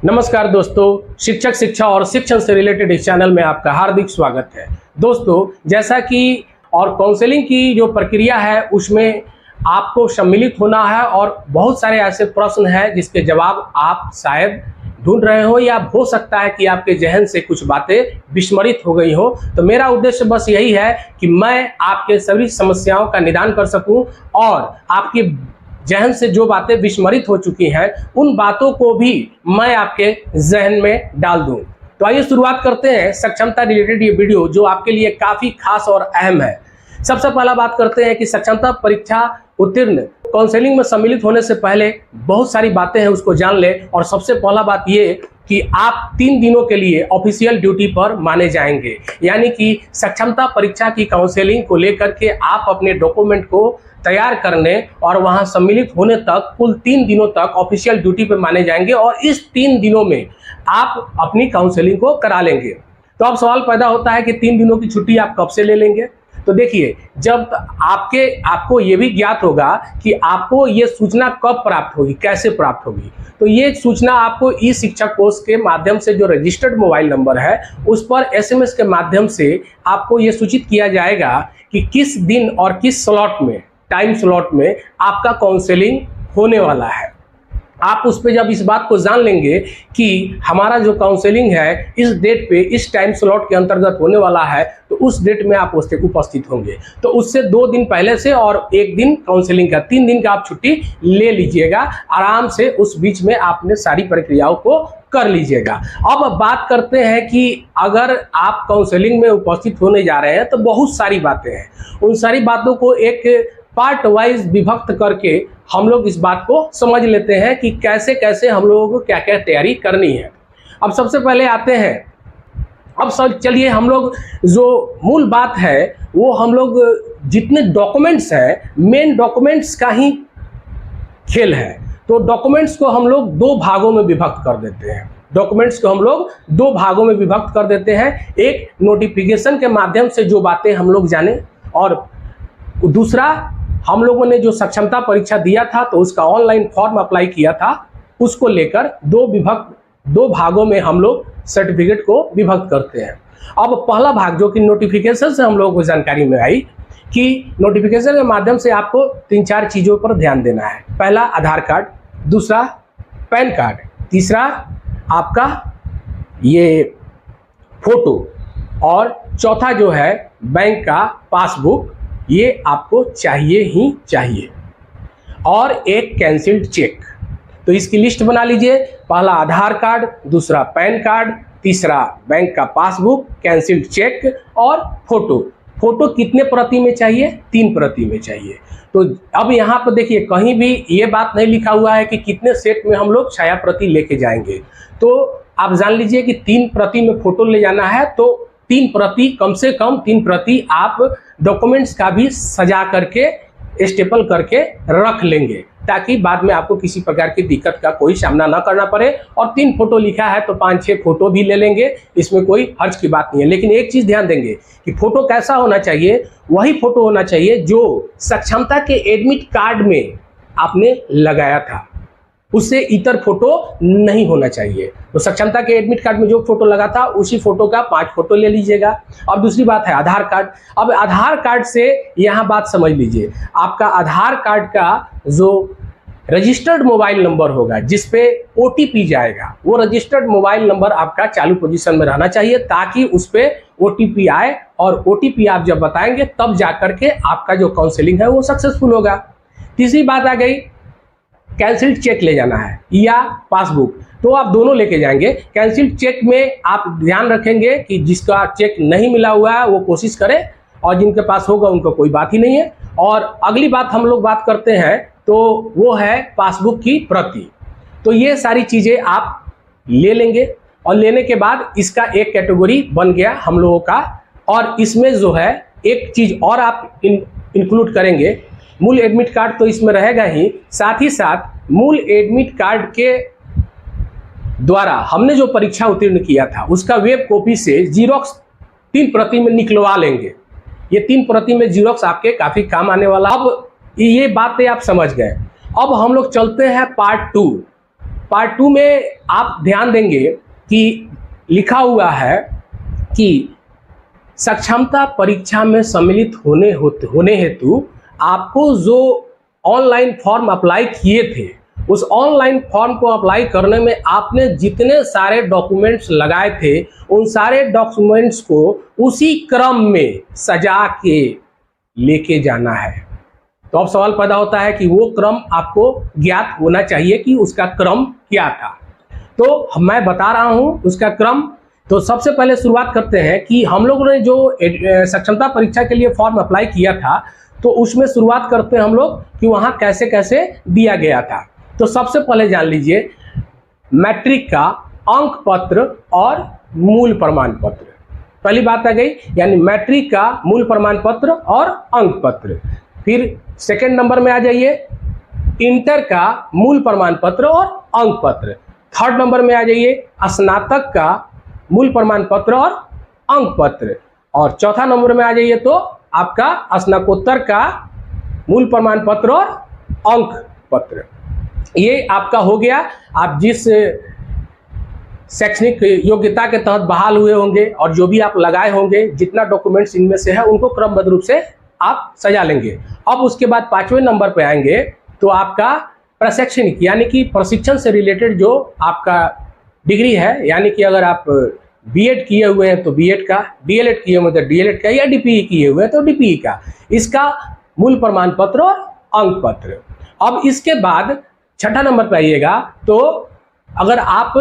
नमस्कार दोस्तों, शिक्षक शिक्षा और शिक्षण से रिलेटेड इस चैनल में आपका हार्दिक स्वागत है। दोस्तों, जैसा कि और काउंसलिंग की जो प्रक्रिया है उसमें आपको सम्मिलित होना है और बहुत सारे ऐसे प्रश्न हैं जिसके जवाब आप शायद ढूंढ रहे हो या हो सकता है कि आपके जहन से कुछ बातें विस्मरित हो गई हो। तो मेरा उद्देश्य बस यही है कि मैं आपके सभी समस्याओं का निदान कर सकूं और आपके जहन से जो बातें विस्मरित हो चुकी हैं उन बातों को भी मैं आपके जहन में डाल दूं। तो आइए शुरुआत करते हैं सक्षमता रिलेटेड ये वीडियो जो आपके लिए काफ़ी खास और अहम है। सबसे पहला बात करते हैं कि सक्षमता परीक्षा उत्तीर्ण काउंसलिंग में सम्मिलित होने से पहले बहुत सारी बातें हैं, उसको जान ले। और सबसे पहला बात ये कि आप 3 दिनों के लिए ऑफिशियल ड्यूटी पर माने जाएंगे, यानी कि सक्षमता परीक्षा की काउंसलिंग को लेकर के आप अपने डॉक्यूमेंट को तैयार करने और वहां सम्मिलित होने तक कुल 3 दिनों तक ऑफिशियल ड्यूटी पर माने जाएंगे और इस 3 दिनों में आप अपनी काउंसलिंग को करा लेंगे। तो अब सवाल पैदा होता है कि 3 दिनों की छुट्टी आप कब से ले लेंगे। तो देखिए, जब आपको ये भी ज्ञात होगा कि आपको ये सूचना कब प्राप्त होगी, कैसे प्राप्त होगी। तो ये सूचना आपको ई शिक्षक कोष के माध्यम से जो रजिस्टर्ड मोबाइल नंबर है उस पर SMS के माध्यम से आपको ये सूचित किया जाएगा कि किस दिन और किस स्लॉट में, टाइम स्लॉट में आपका काउंसलिंग होने वाला है। आप उस पे जब इस बात को जान लेंगे कि हमारा जो काउंसलिंग है इस डेट पे इस टाइम स्लॉट के अंतर्गत होने वाला है, तो उस डेट में आप उससे उपस्थित होंगे। तो उससे 2 दिन पहले से और 1 दिन काउंसलिंग का 3 दिन का आप छुट्टी ले लीजिएगा आराम से। उस बीच में आपने सारी प्रक्रियाओं को कर लीजिएगा। अब बात करते हैं कि अगर आप काउंसलिंग में उपस्थित होने जा रहे हैं तो बहुत सारी बातें हैं। उन सारी बातों को एक पार्ट वाइज विभक्त करके हम लोग इस बात को समझ लेते हैं कि कैसे कैसे हम लोगों को क्या क्या तैयारी करनी है। अब सबसे पहले आते हैं, अब सब चलिए हम लोग जो मूल बात है वो हम लोग जितने डॉक्यूमेंट्स हैं, मेन डॉक्यूमेंट्स का ही खेल है। तो डॉक्यूमेंट्स को हम लोग 2 भागों में विभक्त कर देते हैं। डॉक्यूमेंट्स को हम लोग 2 भागों में विभक्त कर देते हैं। एक नोटिफिकेशन के माध्यम से जो बातें हम लोग जाने, और दूसरा हम लोगों ने जो सक्षमता परीक्षा दिया था तो उसका ऑनलाइन फॉर्म अप्लाई किया था, उसको लेकर 2 भागों में हम लोग सर्टिफिकेट को विभक्त करते हैं। अब पहला भाग जो कि नोटिफिकेशन से हम लोगों को जानकारी में आई कि नोटिफिकेशन के माध्यम से आपको 3-4 चीज़ों पर ध्यान देना है। पहला आधार कार्ड, दूसरा पैन कार्ड, तीसरा आपका ये फोटो और चौथा जो है बैंक का पासबुक। ये आपको चाहिए ही चाहिए, और एक कैंसिल्ड चेक। तो इसकी लिस्ट बना लीजिए। पहला आधार कार्ड, दूसरा पैन कार्ड, तीसरा बैंक का पासबुक, कैंसिल्ड चेक और फोटो। फोटो कितने प्रति में चाहिए? 3 प्रति में चाहिए। तो अब यहाँ पर देखिए, कहीं भी ये बात नहीं लिखा हुआ है कि कितने सेट में हम लोग छाया प्रति लेके जाएंगे। तो आप जान लीजिए कि 3 प्रति में फोटो ले जाना है, तो 3 प्रति, कम से कम 3 प्रति आप डॉक्यूमेंट्स का भी सजा करके स्टेपल करके रख लेंगे, ताकि बाद में आपको किसी प्रकार की दिक्कत का कोई सामना ना करना पड़े। और 3 फोटो लिखा है तो 5-6 फोटो भी ले लेंगे, इसमें कोई हर्ज की बात नहीं है। लेकिन एक चीज़ ध्यान देंगे कि फोटो कैसा होना चाहिए, वही फोटो होना चाहिए जो सक्षमता के एडमिट कार्ड में आपने लगाया था, उससे इतर फोटो नहीं होना चाहिए। तो सक्षमता के एडमिट कार्ड में जो फोटो लगा था उसी फोटो का 5 फोटो ले लीजिएगा। और दूसरी बात है आधार कार्ड। अब आधार कार्ड से यहाँ बात समझ लीजिए, आपका आधार कार्ड का जो रजिस्टर्ड मोबाइल नंबर होगा जिसपे OTP जाएगा, वो रजिस्टर्ड मोबाइल नंबर आपका चालू पोजीशन में रहना चाहिए, ताकि उस पर OTP आए और OTP आप जब बताएंगे तब जाकर के आपका जो काउंसलिंग है वो सक्सेसफुल होगा। तीसरी बात आ गई, कैंसिल्ड चेक ले जाना है या पासबुक, तो आप दोनों लेके जाएंगे। कैंसिल्ड चेक में आप ध्यान रखेंगे कि जिसका चेक नहीं मिला हुआ है वो कोशिश करे, और जिनके पास होगा उनको कोई बात ही नहीं है। और अगली बात हम लोग बात करते हैं तो वो है पासबुक की प्रति। तो ये सारी चीज़ें आप ले लेंगे, और लेने के बाद इसका एक कैटेगरी बन गया हम लोगों का। और इसमें जो है एक चीज़ और आप इंक्लूड करेंगे, मूल एडमिट कार्ड तो इसमें रहेगा ही, साथ ही साथ मूल एडमिट कार्ड के द्वारा हमने जो परीक्षा उत्तीर्ण किया था उसका वेब कॉपी से जीरोक्स 3 प्रति में निकलवा लेंगे। ये 3 प्रति में जीरोक्स आपके काफ़ी काम आने वाला। अब ये बातें आप समझ गए। अब हम लोग चलते हैं पार्ट 2। पार्ट 2 में आप ध्यान देंगे कि लिखा हुआ है कि सक्षमता परीक्षा में सम्मिलित होने हेतु आपको जो ऑनलाइन फॉर्म अप्लाई किए थे, उस ऑनलाइन फॉर्म को अप्लाई करने में आपने जितने सारे डॉक्यूमेंट्स लगाए थे, उन सारे डॉक्यूमेंट्स को उसी क्रम में सजा के लेके जाना है। तो अब सवाल पैदा होता है कि वो क्रम आपको ज्ञात होना चाहिए कि उसका क्रम क्या था। तो मैं बता रहा हूं उसका क्रम। तो सबसे पहले शुरुआत करते हैं कि हम लोगों ने जो सक्षमता परीक्षा के लिए फॉर्म अप्लाई किया था, तो उसमें शुरुआत करते हैं हम लोग कि वहां कैसे कैसे दिया गया था। तो सबसे पहले जान लीजिए मैट्रिक का अंक पत्र और मूल प्रमाण पत्र, पहली बात आ गई, यानी मैट्रिक का मूल प्रमाण पत्र और अंक पत्र। फिर सेकंड नंबर में आ जाइए इंटर का मूल प्रमाण पत्र और अंक पत्र। थर्ड नंबर में आ जाइए स्नातक का मूल प्रमाण पत्र और अंक पत्र। और चौथा नंबर में आ जाइए तो आपका स्नातकोत्तर का मूल प्रमाण पत्र और अंक पत्र। ये आपका हो गया। आप जिस शैक्षणिक योग्यता के तहत बहाल हुए होंगे और जो भी आप लगाए होंगे, जितना डॉक्यूमेंट्स इनमें से है, उनको क्रमबद्ध रूप से आप सजा लेंगे। अब उसके बाद 5वें नंबर पे आएंगे तो आपका प्रशैक्षणिक यानी कि प्रशिक्षण से रिलेटेड जो आपका डिग्री है, यानी कि अगर आप बीएड किए हुए हैं तो बीएड का, डीएलएड किए हुए हैं तो डीएलएड का, या डीपीई किए हुए हैं तो डीपीई का, इसका मूल प्रमाण पत्र और अंक पत्र। अब इसके बाद छठा नंबर पर आइएगा तो अगर आप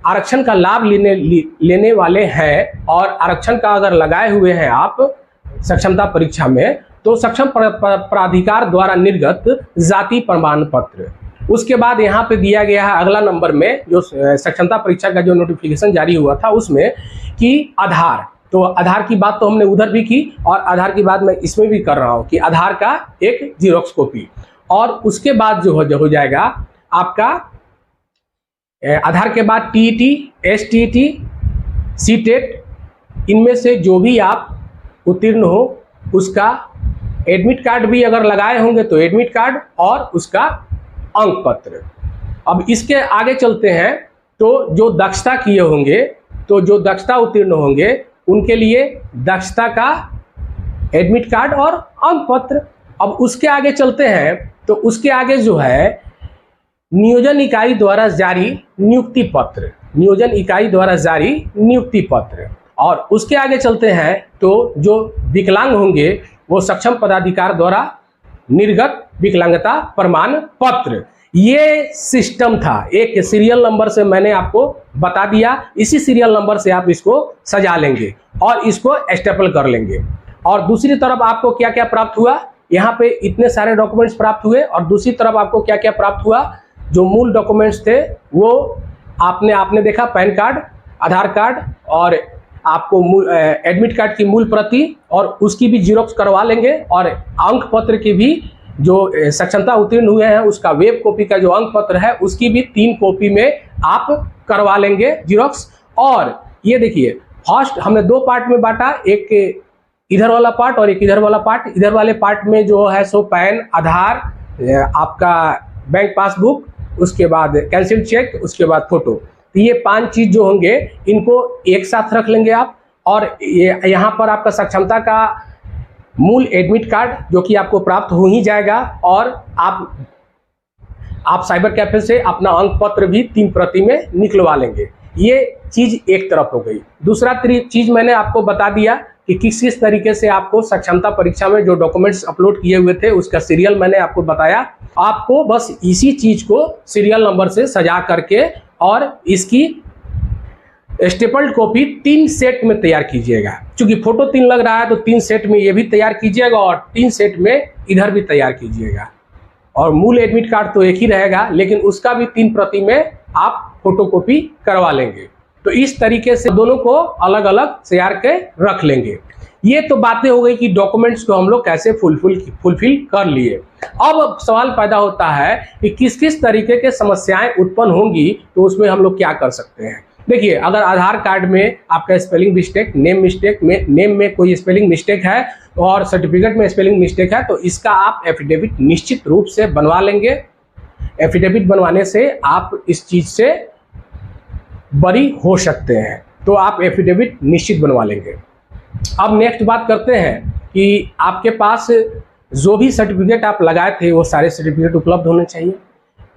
आरक्षण का लाभ लेने वाले हैं और आरक्षण का अगर लगाए हुए हैं आप सक्षमता परीक्षा में, तो सक्षम प्राधिकार द्वारा निर्गत जाति प्रमाण पत्र। उसके बाद यहाँ पे दिया गया है अगला नंबर में जो सक्षमता परीक्षा का जो नोटिफिकेशन जारी हुआ था उसमें कि आधार। तो आधार की बात तो हमने उधर भी की और आधार की बात मैं इसमें भी कर रहा हूँ कि आधार का एक जीरोक्स कॉपी। और उसके बाद जो हो जाएगा आपका आधार के बाद टीईटी, एसटीईटी, सीटेट, इनमें से जो भी आप उत्तीर्ण हो उसका एडमिट कार्ड भी अगर लगाए होंगे तो एडमिट कार्ड और उसका अंक पत्र। अब इसके आगे चलते हैं तो जो दक्षता किए होंगे, तो जो दक्षता उत्तीर्ण होंगे उनके लिए दक्षता का एडमिट कार्ड और अंक पत्र। अब उसके आगे चलते हैं तो उसके आगे जो है नियोजन इकाई द्वारा जारी नियुक्ति पत्र, नियोजन इकाई द्वारा जारी नियुक्ति पत्र। और उसके आगे चलते हैं तो जो विकलांग होंगे वो सक्षम पदाधिकार द्वारा निर्गत विकलांगता प्रमाण पत्र। ये सिस्टम था, एक सीरियल नंबर से मैंने आपको बता दिया, इसी सीरियल नंबर से आप इसको सजा लेंगे और इसको स्टेपल कर लेंगे। और दूसरी तरफ आपको क्या क्या प्राप्त हुआ, यहाँ पे इतने सारे डॉक्यूमेंट्स प्राप्त हुए और दूसरी तरफ आपको क्या क्या प्राप्त हुआ, जो मूल डॉक्यूमेंट्स थे वो आपने देखा पैन कार्ड, आधार कार्ड और आपको एडमिट कार्ड की मूल प्रति और उसकी भी जीरोक्स करवा लेंगे और अंक पत्र की भी जो सक्षमता उत्तीर्ण हुए हैं उसका वेब कॉपी का जो अंक पत्र है उसकी भी 3 कॉपी में आप करवा लेंगे जीरोक्स। और ये देखिए फर्स्ट हमने 2 पार्ट में बांटा, एक इधर वाला पार्ट और एक इधर वाला पार्ट। इधर वाले पार्ट में जो है सो पैन, आधार, आपका बैंक पासबुक, उसके बाद कैंसिल चेक, उसके बाद फोटो। तो ये 5 चीज जो होंगे इनको एक साथ रख लेंगे आप। और ये यहाँ पर आपका सक्षमता का मूल एडमिट कार्ड जो कि आपको प्राप्त हो ही जाएगा और आप साइबर कैफे से अपना अंक पत्र भी 3 प्रति में निकलवा लेंगे। ये चीज एक तरफ हो गई। दूसरा चीज मैंने आपको बता दिया कि किस किस तरीके से आपको सक्षमता परीक्षा में जो डॉक्यूमेंट्स अपलोड किए हुए थे उसका सीरियल मैंने आपको बताया। आपको बस इसी चीज को सीरियल नंबर से सजा करके और इसकी स्टेपल्ड कॉपी 3 सेट में तैयार कीजिएगा। क्योंकि फोटो 3 लग रहा है तो 3 सेट में ये भी तैयार कीजिएगा और 3 सेट में इधर भी तैयार कीजिएगा। और मूल एडमिट कार्ड तो एक ही रहेगा लेकिन उसका भी 3 प्रति में आप फोटो कॉपी करवा लेंगे। तो इस तरीके से दोनों को अलग अलग तैयार के रख लेंगे। ये तो बातें हो गई कि डॉक्यूमेंट्स को हम लोग कैसे फुलफिल कर लिए। अब सवाल पैदा होता है कि किस किस तरीके के समस्याएं उत्पन्न होंगी, तो उसमें हम लोग क्या कर सकते हैं। देखिए अगर आधार कार्ड में आपका स्पेलिंग मिस्टेक, नेम में कोई स्पेलिंग मिस्टेक है और सर्टिफिकेट में स्पेलिंग मिस्टेक है तो इसका आप एफिडेविट निश्चित रूप से बनवा लेंगे। एफिडेविट बनवाने से आप इस चीज़ से बरी हो सकते हैं, तो आप एफिडेविट निश्चित बनवा लेंगे। अब नेक्स्ट बात करते हैं कि आपके पास जो भी सर्टिफिकेट आप लगाए थे वो सारे सर्टिफिकेट उपलब्ध होने चाहिए।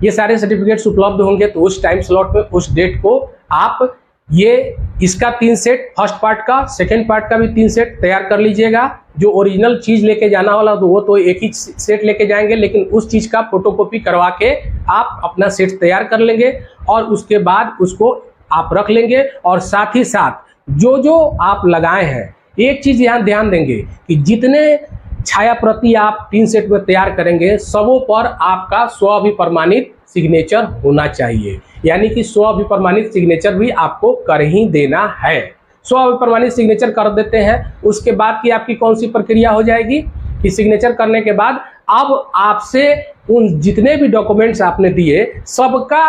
ये सारे सर्टिफिकेट्स उपलब्ध होंगे तो उस टाइम स्लॉट में उस डेट को आप इसका 3 सेट, फर्स्ट पार्ट का, सेकेंड पार्ट का भी 3 सेट तैयार कर लीजिएगा। जो ओरिजिनल चीज़ लेके जाना वाला तो वो तो एक ही सेट लेके जाएंगे, लेकिन उस चीज़ का फोटोकॉपी करवा के आप अपना सेट तैयार कर लेंगे और उसके बाद उसको आप रख लेंगे। और साथ ही साथ जो आप लगाए हैं, एक चीज़ यहाँ ध्यान देंगे कि जितने छाया प्रति आप 3 सेट में तैयार करेंगे सबों पर आपका स्वअभिप्रमाणित सिग्नेचर होना चाहिए, यानी कि स्वअभिप्रमाणित सिग्नेचर भी आपको कर ही देना है। स्वअभिप्रमाणित सिग्नेचर कर देते हैं, उसके बाद की आपकी कौन सी प्रक्रिया हो जाएगी कि सिग्नेचर करने के बाद अब आपसे उन जितने भी डॉक्यूमेंट्स आपने दिए सबका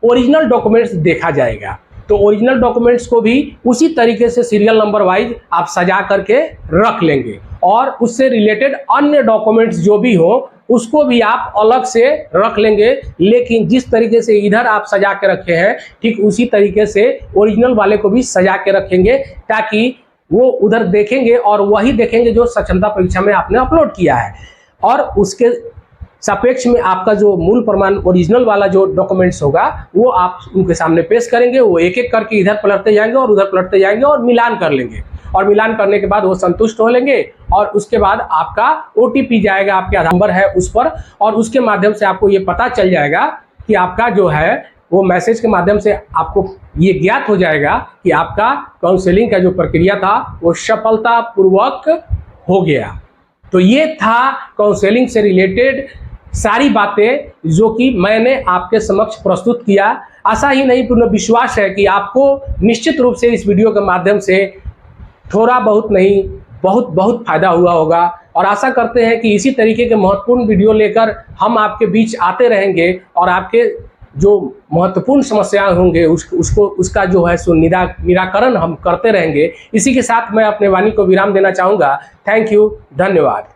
ओरिजिनल डॉक्यूमेंट्स देखा जाएगा। तो ओरिजिनल डॉक्यूमेंट्स को भी उसी तरीके से सीरियल नंबर वाइज आप सजा करके रख लेंगे और उससे रिलेटेड अन्य डॉक्यूमेंट्स जो भी हो उसको भी आप अलग से रख लेंगे। लेकिन जिस तरीके से इधर आप सजा के रखे हैं ठीक उसी तरीके से ओरिजिनल वाले को भी सजा के रखेंगे, ताकि वो उधर देखेंगे और वही देखेंगे जो साक्षरता परीक्षा में आपने अपलोड किया है। और उसके सापेक्ष में आपका जो मूल प्रमाण ओरिजिनल वाला जो डॉक्यूमेंट्स होगा वो आप उनके सामने पेश करेंगे। वो एक एक करके इधर पलटते जाएंगे और उधर पलटते जाएंगे और मिलान कर लेंगे, और मिलान करने के बाद वो संतुष्ट हो लेंगे और उसके बाद आपका OTP जाएगा, आपके आधार नंबर है उस पर, और उसके माध्यम से आपको ये पता चल जाएगा कि आपका जो है वो मैसेज के माध्यम से आपको ये ज्ञात हो जाएगा कि आपका काउंसलिंग का जो प्रक्रिया था वो सफलतापूर्वक हो गया। तो ये था काउंसलिंग से रिलेटेड सारी बातें जो कि मैंने आपके समक्ष प्रस्तुत किया। आशा ही नहीं पूर्ण विश्वास है कि आपको निश्चित रूप से इस वीडियो के माध्यम से थोड़ा बहुत नहीं बहुत फायदा हुआ होगा। और आशा करते हैं कि इसी तरीके के महत्वपूर्ण वीडियो लेकर हम आपके बीच आते रहेंगे और आपके जो महत्वपूर्ण समस्याएं होंगे उसका जो है सो निराकरण हम करते रहेंगे। इसी के साथ मैं अपने वाणी को विराम देना चाहूँगा। थैंक यू, धन्यवाद।